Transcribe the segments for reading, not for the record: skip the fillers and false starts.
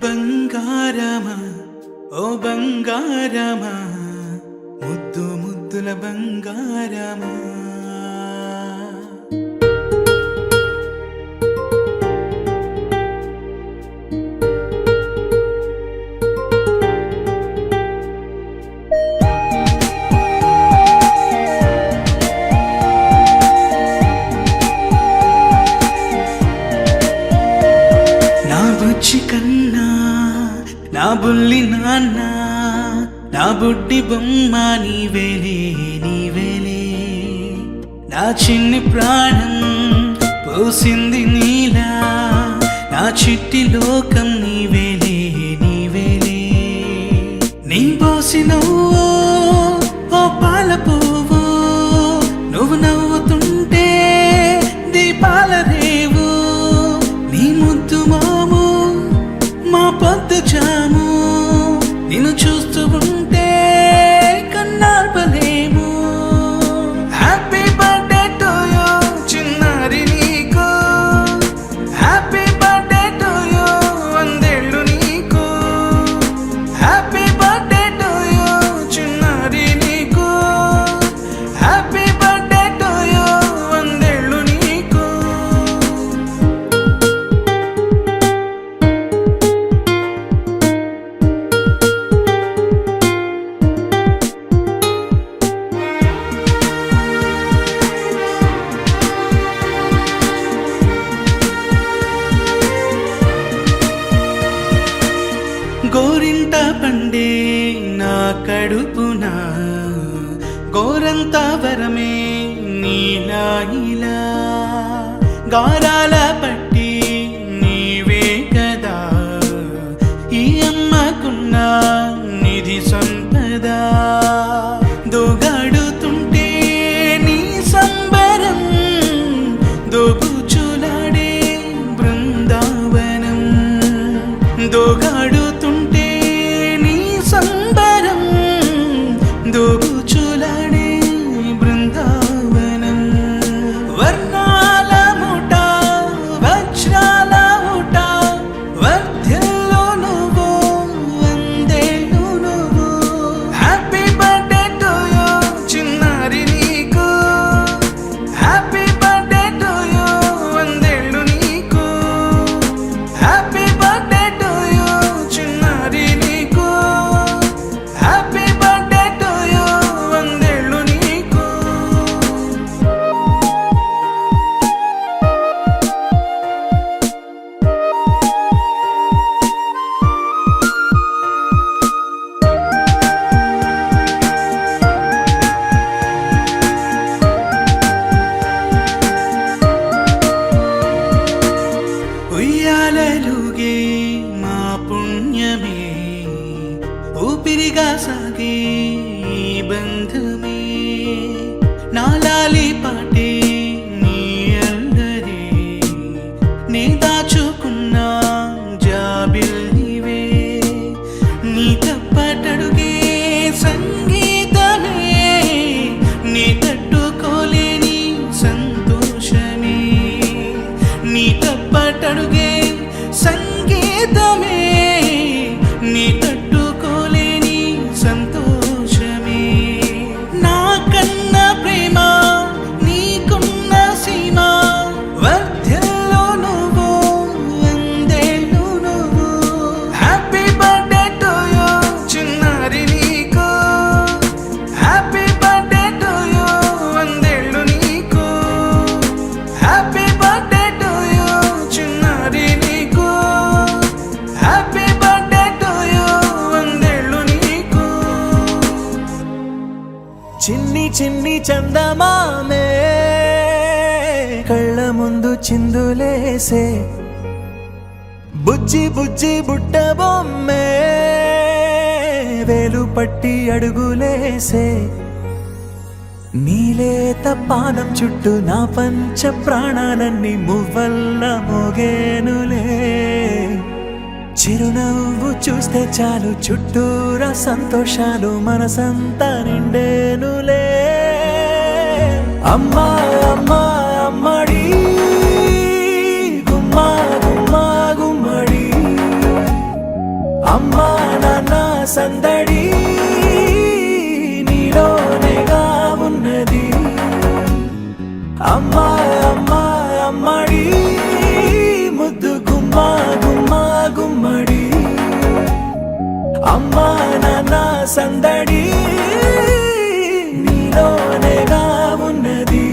బంగారమా ఓ బంగారమా ముద్దు ముద్దుల బంగారమా నా బుజ్జి కన్నా నా బుల్లి నాన్న నా బుడ్డి బొమ్మ నీవేలే నీవేలే నా చిన్ని ప్రాణం పోసింది నీలా నా చిట్టి లోకం నీవేలే నీవేలే నీ పోసినవో ఓ పాల పువ్వు నువ్వు నవ్వుతుంటే దీపాల రేవు నీ ముద్దు మాము మా పొద్దు జాము నిన్ను చూస్తూ ఉంటే కన్నార్పలేము హ్యాపీ బర్త్డే టు యూ చిన్నారి నీకు హ్యాపీ బర్త్డే టు యూ వందేళ్ళు నీకు హ్యాపీ బర్త్డే టు యూ చిన్నారి నీకు హ్యాపీ బర్త్డే టు యూ వందేళ్ళు నీకు గోరింట పండే నా కడుపున గోరంత వరమే నీలా ఇలా గారాల పట్టి నీవే కదా ఈ అమ్మకున్న నిధి సంపద దోగాడుతుంటే నీ సంబరం దోబుచులాడే బృందావనం దోగాడుతుంటే నీ సంబరం దోబుచులాడే బృందావనం వర్ణాల ముఠ వజ్రాల ముఠ వర్ధిల్లు నువ్వు వందేళ్ళు నువ్వు హ్యాపీ బర్త్డే టు యూ చిన్నారి నీకు హ్యాపీ బర్త్డే టు యూ వందేళ్ళు నీకు హ్యాపీ బర్త్డే టు యూ చిన్నారి నీకు హ్యాపీ బర్త్డే టు యూ వందేళ్ళు నీకు ఉయ్యాలలుగే మా పుణ్యమే ఊపిరిగా సాగే ఈ బంధమే నాలాలి పాటే నీ అల్లరే నే దాచుకున్న జాబిల్లివే నీ తప్పటడుగే సంగీతమే నీ తట్టుకోలేని సంతోషమే నీ తప్పటడుగే సంగీతమే నీ తట్టుకోలేని సంతోషమే నా కన్న ప్రేమ నీకున్న సీమ వర్ధిల్లు నువ్వు వందేళ్ళు నువ్వు హ్యాపీ బర్త్డే టు యూ చిన్నారి నీకు హ్యాపీ బర్త్డే టు యూ వందేళ్ళు నీకు హ్యాపీ బర్త్డే టు యూ చిన్నారి నీకు హ్యాపీ బర్త్డే టు యూ వందేళ్ళు నీకు చిన్ని చిన్ని చందమామే కళ్ళ ముందు చిందులేసే బుజ్జి బుజ్జి బుట్ట బొమ్మే వేలు పట్టి అడుగులేసే నీలేత పానం చుట్టూ నా పంచ ప్రాణాలన్నీ మువ్వల్ల మోగేనులే చిరునవ్వు చూస్తే చాలు చుట్టూరా సంతోషాలు మనసంతా నిండేనులే అమ్మా అమ్మా అమ్మడి గుమ్మా గుమ్మా గుమ్మడి సందడి నీలోనేగా ఉన్నది. అమ్మా అమ్మా అమ్మడి ముద్దు గుమ్మా గుమ్మా గుమ్మడి. అమ్మా నాన్న సందడి నీలోనేగా ఉన్నది.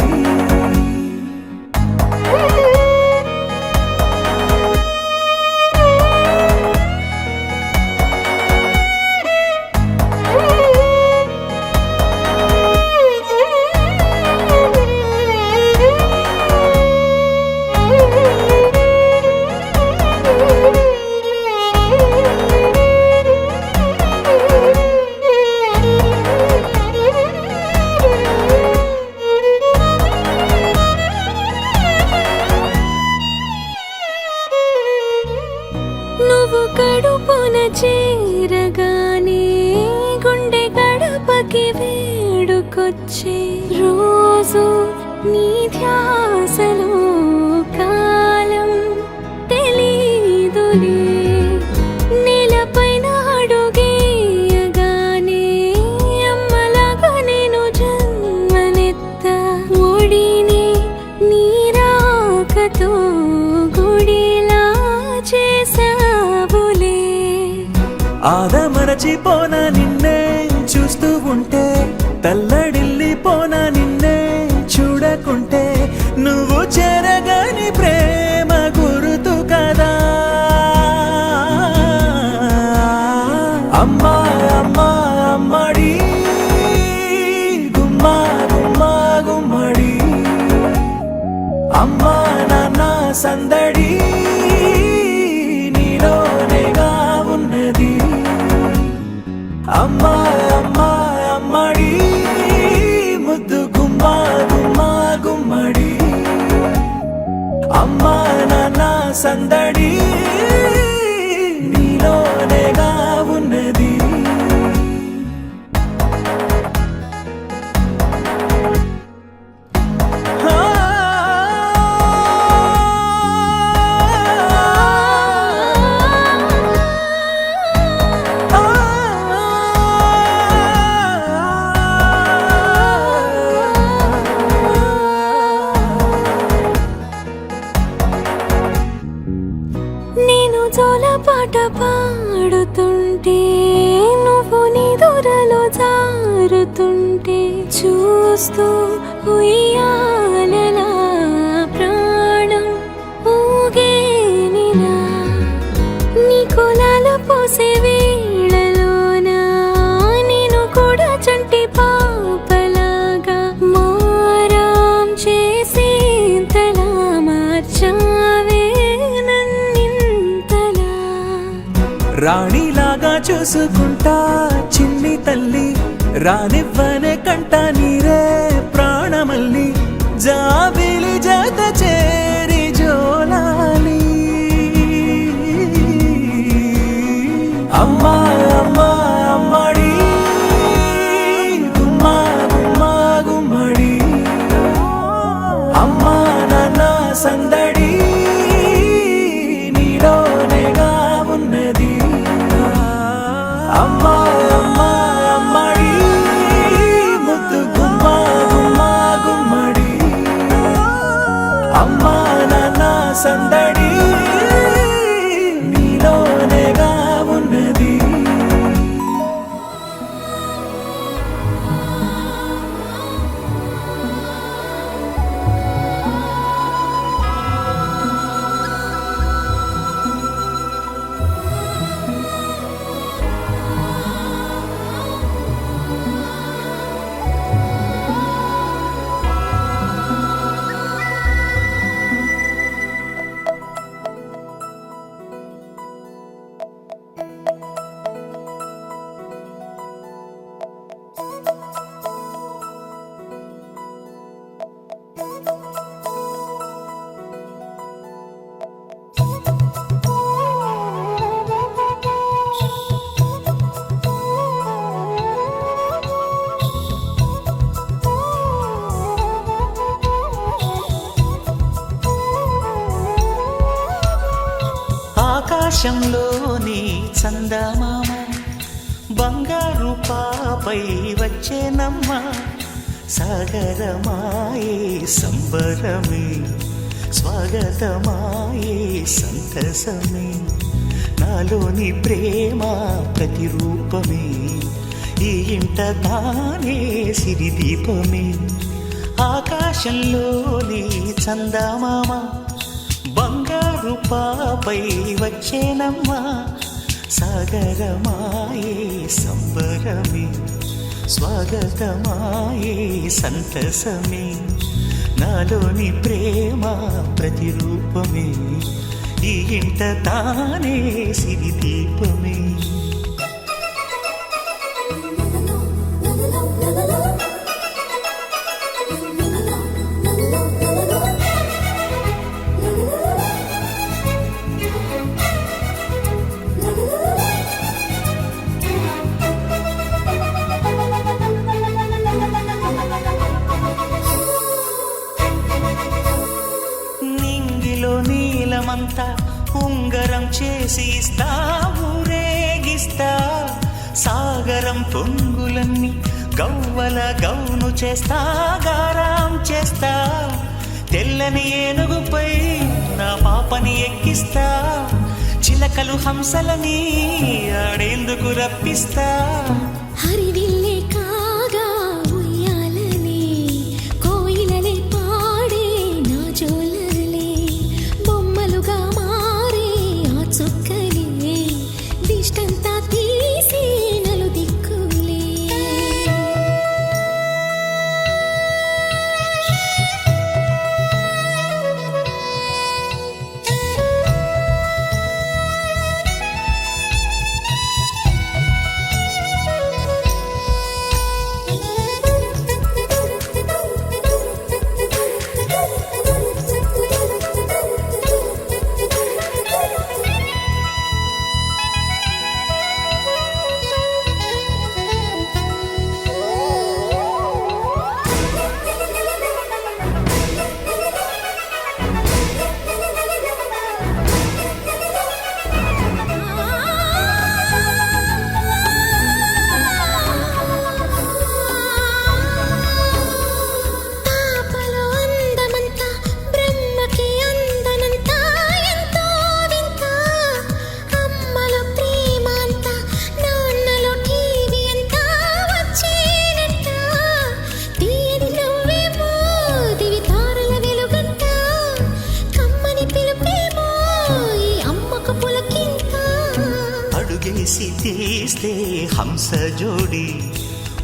నువ్వు కడుపున చేరగానే గుండె గడపకి వేడుకొచ్చే రోజు నీ ధ్యాసలో కాలం తెలీదులే. నేలపైన అడుగేయగానే అమ్మలాగా నేను జన్మనెత్త. ఒడిని నీ రాకతో గుడిలా చేసావులే. ఆదమరచిపోనా నిన్నే చూస్తూ ఉంటే, తల్లడిల్లిపోనా నిన్నే చూడకుంటే. నువ్వు చెరగని ప్రేమ గురుతు కదా. అమ్మా అమ్మా అమ్మడి గుమ్మా గుమ్మా గుమ్మడి. అమ్మా నాన్న సందడి నీలోనేగా ఉన్నది. అమ్మా అమ్మా అమ్మడి ముద్దు గుమ్మా గుమ్మా గుమ్మడి. అమ్మా నాన్న సందడి నీలోనేగా ఉన్నది. నేను జోలపాట పాడుతుంటే, నువ్వు నీ దూరలో జారుతుంటే చూస్తూ ఉయ్యాలలా ప్రాణం ఊగేనిలా. నీ కులాలు పోసే వేళలోనా నేను కూడా చంటి పాపలాగా మారాం చేసేంతలా మార్చావే నన్నింతలా. రాణిలాగా చూసుకుంటా చిన్ని తల్లి, రానివ్వనే కంట నీరే ప్రాణమల్లి. జాబిలి జత చేరి జోలాలి. అమ్మా అమ్మా అమ్మడి గుమ్మా గుమ్మా గుమ్మడి. అమ్మా నాన్న సందడి నీలోనేగా ఉన్నది. అమ్మా అమ్మా అమ్మడి ముద్దు గుమ్మా గుమ్మా గుమ్మడి. అమ్మా నాన్న సందడి నీలోనేగా ఉన్నది. ఆకాశంలోని చందమామ బంగారు పాపై వచ్చేనమ్మ సాగరమాయే సంబరమే స్వాగతమాయే సంతసమే నాలోని ప్రేమ ప్రతిరూపమే ఈ ఇంట తానే సిరిదీపమే ఆకాశంలోని చందమామ బంగారు పాపై వచ్చేనమ్మా సాగరమాయే సంబరమే స్వాగతమాయే సంతసమే నాలోని ప్రేమ ప్రతిరూపమే ఈ ఇంట తానే సిరిదీపమే నీలమంతా ఉంగరం చేసి ఇస్తా ఊరేగిస్తా సాగరం పొంగులన్నీ గవ్వల గౌను చేస్తా గారాం చేస్తా తెల్లని ఏనుగుపై నా పాపని ఎక్కిస్తా చిలకలు హంసలని ఆడేందుకు రప్పిస్తా హరివిల్లే కాగా ఉయ్యాలనే కోయిలలే పాడే నా జోలలే బొమ్మలుగా మారే ఆ చుక్కలే దిష్టంతా తీసి నలు దిక్కులే అడుగేసి తీస్తే హంస జోడి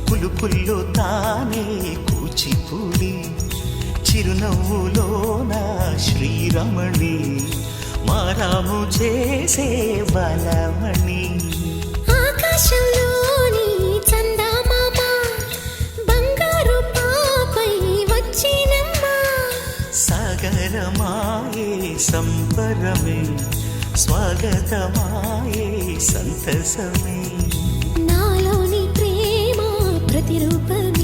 పులుపుల్లో తానే కూచిపూడి చిరునవ్వులోన శ్రీరమణి మారాము చేసే బలమణి ఆకాశంలోని చందమామ బంగారు పాపై వచ్చినమ్మా సాగరమాయే సంబరమే స్వాగతమాయే సంతసమే నాలోని ప్రేమ ప్రతిరూపమే